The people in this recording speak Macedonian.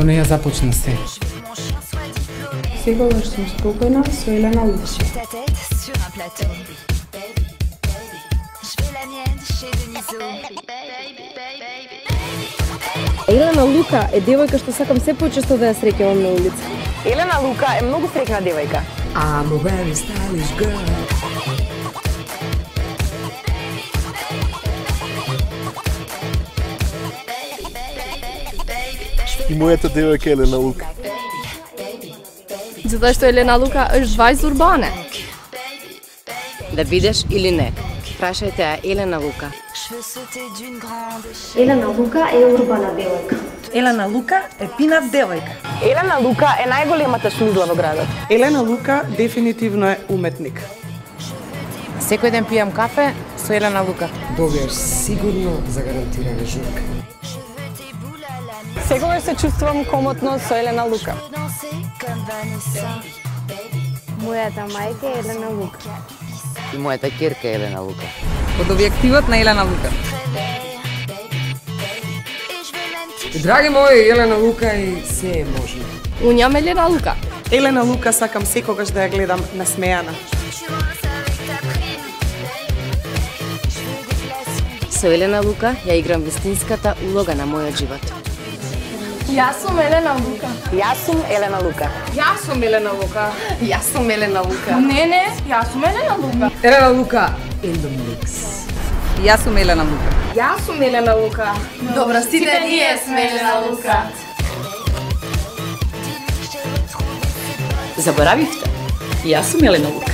неја започна се. Секогаш сум спокојна со Елена Лука. Елена Лука е девојка што сакам се почесто да ја среќавам на улица. Елена Лука е многу среќна девојка. I'm a very stylish girl. И мојата девојка е Елена Лука. Затоа што Елена Лука е вајз урбане. Да бидеш или не, прашајте ја Елена Лука. Елена Лука е урбана девојка. Елена Лука е пинат девојка. Елена Лука е најголемата шмизла во градот. Елена Лука дефинитивно е уметник. Секој ден пијам кафе со Елена Лука. Добиеш сигурно загарантирана журка. Секогаш се чувствувам комотно со Елена Лука. Мојата мајка е Елена Лука. И мојата ќерка е Елена Лука. Од објективот на Елена Лука. Драги мои, Елена Лука и се е можно. Уњам Елена Лука. Елена Лука сакам секогаш да ја гледам насмејана. Со Елена Лука ја играм вистинската улога на мојот живот. Јас сум Елена Лука. Јас сум Елена Лука. Јас сум Елена Лука. Јас сум Елена Лука. Не, јас сум Елена Лука. Елена Лука in the mix. Јас сум Елена Лука. Јас сум Елена Лука. Добро, сите ние сме Елена Лука. Заборавивте? Јас сум Елена Лука.